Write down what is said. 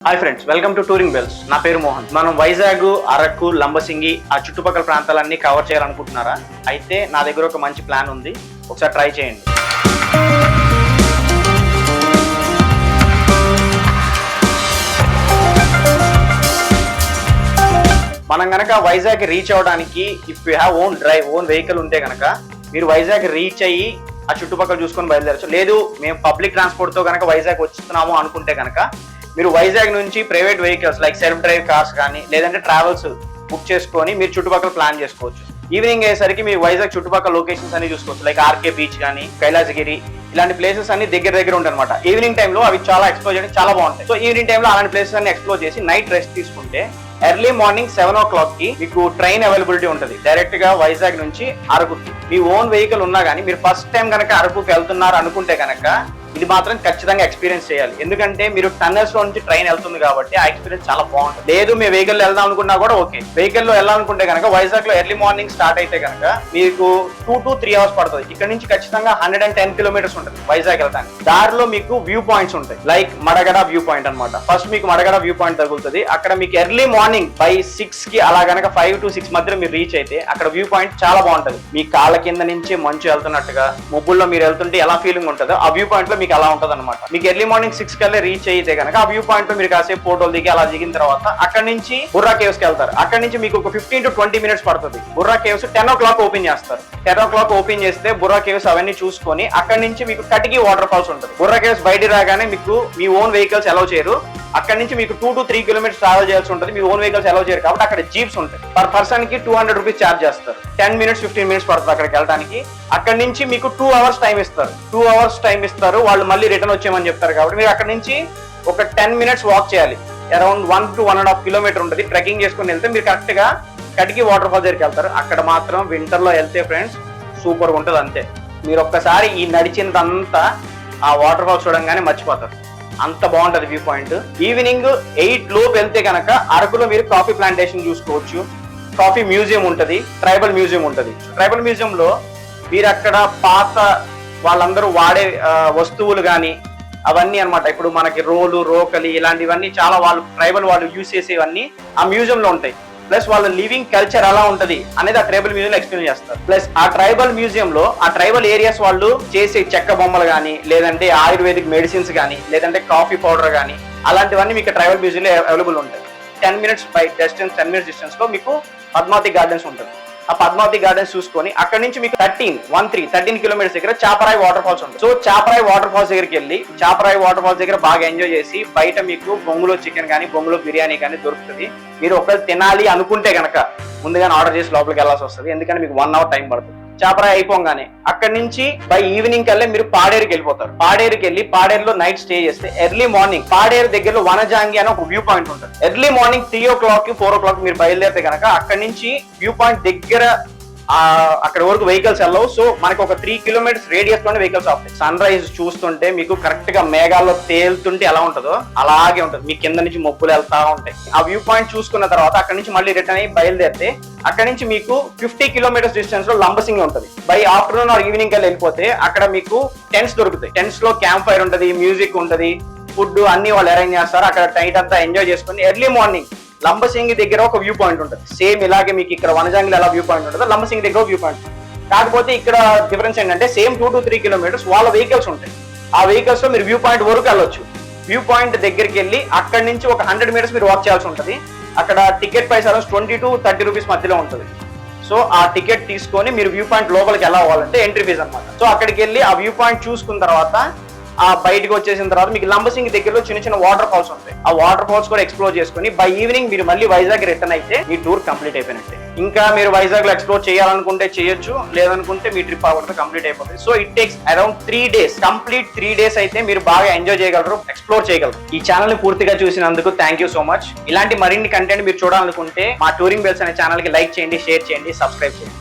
Hi friends, welcome to touring bells. నా పేరు మోహన్. మనం వైజాగ్, అరకు, లంబసింగి ఆ చుట్టుపక్కల ప్రాంతాలన్నీ కవర్ చేయాలనుకుంటున్నారా? అయితే నా దగ్గర ఒక మంచి ప్లాన్ ఉంది, ఒకసారి ట్రై చేయండి. మనం గనక వైజాగ్ రీచ్ అవ్వడానికి if you have own vehicle ఉంటే గనక మీరు వైజాగ్ రీచ్ అయ్యి ఆ చుట్టుపక్కల చూసుకొని బయలుదేరచ్చు. లేదు మేము పబ్లిక్ ట్రాన్స్పోర్ట్ తో కనుక వైజాగ్ వస్తున్నాము అనుకుంటే కనుక మీరు వైజాగ్ నుంచి private vehicles like self drive cars కానీ లేదంటే ట్రావెల్స్ బుక్ చేసుకొని మీరు చుట్టుపక్కల ప్లాన్ చేసుకోవచ్చు. ఈవినింగ్ అయ్యేసరికి మీరు వైజాగ్ చుట్టుపక్కల లొకేషన్స్ అన్ని చూసుకోవచ్చు. లైక్ ఆర్కే బీచ్ కానీ కైలాసగిరి ఇలాంటి ప్లేసెస్ అన్ని దగ్గర ఉంటాయి అనమాట. ఈవినింగ్ టైంలో అవి చాలా ఎక్స్ప్లోర్ చేయడం చాలా బాగుంటాయి. సో ఈవినింగ్ టైంలో అలాంటి ప్లేసెస్ అన్ని ఎక్స్ప్లోర్ చేసి నైట్ రెస్ట్ తీసుకుంటే ఎర్లీ మార్నింగ్ 7 o'clock కి మీకు ట్రైన్ అవైలబిలిటీ ఉంటుంది డైరెక్ట్ గా వైజాగ్ నుంచి అరకుకి. మీ ఓన్ వెహికల్ ఉన్నా కానీ మీరు ఫస్ట్ టైం కనుక అరకుకి వెళ్తున్నారు అనుకుంటే కనుక ఇది మాత్రం ఖచ్చితంగా ఎక్స్పీరియన్స్ చేయాలి. ఎందుకంటే మీరు టన్నల్స్ లో నుంచి ట్రైన్ వెళ్తుంది కాబట్టి ఆ ఎక్స్పీరియన్స్ చాలా బాగుంటుంది. లేదు మీ వెహికల్ వెళ్దాం అనుకున్నా కూడా ఓకే. వెహికల్ లో వెళ్ళాలనుకుంటే కనుక వైజాగ్ లో ఎర్లీ మార్నింగ్ స్టార్ట్ అయితే కనుక మీకు 2 to 3 hours పడుతుంది. ఇక్కడ నుంచి ఖచ్చితంగా 110 kilometers ఉంటుంది వైజాగ్ వెళ్ళడానికి. దారిలో మీకు వ్యూ పాయింట్స్ ఉంటాయి, లైక్ మడగడ వ్యూ పాయింట్ అనమాట. ఫస్ట్ మీకు మడగడ వ్యూ పాయింట్ తగులుతుంది. అక్కడ మీకు ఎర్లీ మార్నింగ్ by 6 కి అలా కనుక 5 to 6 మధ్యలో మీరు రీచ్ అయితే అక్కడ వ్యూ పాయింట్ చాలా బాగుంటుంది. మీ కాళ్ళ కింద నుంచి మంచు వెళ్తున్నట్టుగా మబ్బుల్లో మీరు వెళ్తుంటే ఎలా ఫీలింగ్ ఉంటుందో ఆ వ్యూ పాయింట్ లో మీకు అలా ఉంటుంది అనమాట. మీకు ఎర్లీ మార్నింగ్ 6 కల్లా రీచ్ అయితే కనుక ఆ వ్యూ పాయింట్ లో మీరు కాసేపు ఫోటోలు దిగి అలా దిగిన తర్వాత అక్కడ నుంచి బుర్రా కేవ్స్ కి వెళ్తారు. అక్కడ నుంచి మీకు ఒక 15 to 20 minutes పడుతుంది. బుర్రా కేవ్స్ 10 o'clock ఓపెన్ చేస్తారు. 10 o'clock ఓపెన్ చేస్తే బుర్రా కేవ్స్ అవన్నీ చూసుకొని అక్కడ నుంచి మీకు కటికి వాటర్ ఫాల్స్ ఉంటుంది. బుర్రా కేవ్స్ బయట రాగానే మీకు మీ ఓన్ వెహికల్స్ అలౌ చేయరు. అక్కడ నుంచి మీకు 2 to 3 kilometers ట్రావెల్ చేయాల్సి ఉంటుంది. మీ ఓన్ వెహికల్స్ అలౌ చేయరు కాబట్టి అక్కడ జీప్స్ ఉంటాయి. పర్ పర్సన్ కి 200 rupees ఛార్జ్ చేస్తారు. 10 minutes 15 minutes పడుతుంది అక్కడికి వెళ్ళడానికి. అక్కడ నుంచి మీకు 2 hours టైం ఇస్తారు. 2 hours టైం ఇస్తారు. వాళ్ళు మళ్ళీ రిటర్న్ వచ్చేయమని చెప్తారు కాబట్టి మీరు అక్కడ నుంచి ఒక 10 minutes వాక్ చేయాలి. అరౌండ్ 1 to 1.5 kilometers ఉంటుంది. ట్రెక్కింగ్ చేసుకుని వెళ్తే మీరు కరెక్ట్ గా కటికి వాటర్ ఫాల్ దగ్గరికి వెళ్తారు. అక్కడ మాత్రం వింటర్ లో వెళ్తే ఫ్రెండ్స్ సూపర్ ఉంటుంది. అంతే, మీరు ఒక్కసారి ఈ నడిచినదంతా ఆ వాటర్ ఫాల్ చూడంగానే మర్చిపోతారు. అంత బాగుంటది వ్యూ పాయింట్. ఈవినింగ్ 8 లోపు వెళ్తే కనుక అరకులో మీరు కాఫీ ప్లాంటేషన్ చూసుకోవచ్చు. కాఫీ మ్యూజియం ఉంటది, ట్రైబల్ మ్యూజియం ఉంటది. ట్రైబల్ మ్యూజియం లో మీరు అక్కడ పాత వాళ్ళందరూ వాడే వస్తువులు కానీ అవన్నీ అనమాట. ఇప్పుడు మనకి రోకలి ఇలాంటివన్నీ చాలా వాళ్ళు ట్రైబల్ వాళ్ళు యూజ్ చేసేవన్నీ ఆ మ్యూజియం లో ఉంటాయి. ప్లస్ వాళ్ళ లివింగ్ కల్చర్ ఎలా ఉంటది అనేది ఆ ట్రైబల్ మ్యూజియం లో ఎక్స్ప్లెయిన్ చేస్తారు. ప్లస్ ఆ ట్రైబల్ మ్యూజియం లో ఆ ట్రైబల్ ఏరియాస్ వాళ్ళు చేసే చెక్క బొమ్మలు కానీ లేదంటే ఆయుర్వేదిక్ మెడిసిన్స్ కానీ లేదంటే కాఫీ పౌడర్ కానీ అలాంటివన్నీ మీకు ట్రైబల్ మ్యూజియం లో అవైలబుల్ ఉంటాయి. 10 minutes డిస్టెన్స్ లో మీకు పద్మావతి గార్డెన్స్ ఉంటుంది. ఆ పద్మావతి గార్డెన్స్ చూసుకొని అక్కడ నుంచి మీకు 13 kilometers దగ్గర చాపరాయి వాటర్ ఫాల్స్ ఉంటుంది. సో చాపరాయి వాటర్ ఫాల్స్ దగ్గరికి వెళ్ళి చాపరాయి వాటర్ ఫాల్స్ దగ్గర బాగా ఎంజాయ్ చేసి బయట మీకు బొంగులో చికెన్ కానీ బొంగులో బిర్యానీ కానీ దొరుకుతుంది. మీరు ఒకవేళ తినాలి అనుకుంటే కనుక ముందుగానే ఆర్డర్ చేసి లోపలికి వెళ్ళాల్సి వస్తుంది. ఎందుకంటే మీకు 1 hour టైం పడుతుంది. చాపరాయి అయిపోగానే అక్కడి నుంచి బై ఈవినింగ్ కల్లా మీరు పాడేరుకి వెళ్ళిపోతారు. పాడేరుకి వెళ్ళి పాడేరులో నైట్ స్టే చేస్తే ఎర్లీ మార్నింగ్ పాడేరు దగ్గరలో వనజాంగి అని ఒక వ్యూ పాయింట్ ఉంటుంది. ఎర్లీ మార్నింగ్ 3 o'clock 4 o'clock మీరు బయలుదేరితే కనుక అక్కడి నుంచి వ్యూ పాయింట్ దగ్గర అక్కడ వరకు వెహికల్స్ వెళ్ళవు. సో మనకి ఒక 3 kilometers రేడియస్ లోనే వెహికల్స్ ఆపుతాయి. సన్ రైజ్ చూస్తుంటే మీకు కరెక్ట్ గా మేఘాల్లో తేలుతుంటే ఎలా ఉంటుందో అలాగే ఉంటుంది. మీ కింద నుంచి మబ్బులు వెళ్తా ఉంటాయి. ఆ వ్యూ పాయింట్ చూసుకున్న తర్వాత అక్కడ నుంచి మళ్ళీ రిటర్న్ అయ్యి బయలుదేరితే అక్కడ నుంచి మీకు 50 kilometers డిస్టెన్స్ లో లంబసింగి ఉంటుంది. బై ఆఫ్టర్నూన్ ఆర్ ఈవినింగ్ కల్లా వెళ్ళిపోతే అక్కడ మీకు టెంట్స్ దొరుకుతాయి. టెంట్స్ లో క్యాంప్ ఫైర్ ఉంటుంది, మ్యూజిక్ ఉంటుంది, ఫుడ్ అన్ని వాళ్ళు అరేంజ్ చేస్తారు. అక్కడ టైట్ అంతా ఎంజాయ్ చేసుకుని ఎర్లీ మార్నింగ్ లంబసింగి దగ్గర ఒక వ్యూ పాయింట్ ఉంటుంది. సేమ్ ఇలాగే మీకు ఇక్కడ వనజాంగిలో ఎలా వ్యూ పాయింట్ ఉంటుందో లంబసింగి దగ్గర వ్యూ పాయింట్. కాకపోతే ఇక్కడ డిఫరెన్స్ ఏంటంటే సేమ్ 2 to 3 kilometers వాళ్ళ వెహికల్స్ ఉంటాయి. ఆ వెహికల్స్ లో మీరు వ్యూ పాయింట్ వరకు వెళ్ళొచ్చు. వ్యూ పాయింట్ దగ్గరికి వెళ్ళి అక్కడి నుంచి ఒక 100 meters మీరు వాక్ చేయాల్సి ఉంటుంది. అక్కడ ticket price around 20 to 30 rupees మధ్యలో ఉంటుంది. సో ఆ టికెట్ తీసుకొని మీరు వ్యూ పాయింట్ లోపలికి ఎలా అవ్వాలంటే ఎంట్రీ ఫీజ్ అనమాట. సో అక్కడికి వెళ్ళి ఆ వ్యూ పాయింట్ చూసుకున్న తర్వాత ఆ బయటకు వచ్చేసిన తర్వాత మీకు లంబసింగి దగ్గరలో చిన్న వాటర్ ఫాల్స్ ఉంటాయి. ఆ వాటర్ ఫాల్స్ కూడా ఎక్స్ప్లోర్ చేసుకుని బై ఈవినింగ్ మీరు మళ్ళీ వైజాగ్ రిటర్న్ అయితే మీ టూర్ కంప్లీట్ అయిపోయినట్టే. ఇంకా మీరు వైజాగ్ లో ఎక్స్ప్లోర్ చేయాలనుకుంటే చేయొచ్చు, లేదనుకుంటే మీ ట్రిప్ అవ్వడం కంప్లీట్ అయిపోతుంది. So it takes around 3 days. Complete 3 days అయితే మీరు బాగా ఎంజాయ్ చేయగలరు, ఎక్స్ప్లోర్ చేయగలరు. ఈ ఛానల్ ని పూర్తిగా చూసినందుకు థ్యాంక్ యూ సో మచ్. ఇలాంటి మరిన్ని కంటెంట్ మీరు చూడాలనుకుంటే మా టూరింగ్ బెల్స్ అనే ఛానల్ కి లైక్ చేయండి, షేర్ చేయండి, సబ్స్క్రైబ్ చేయండి.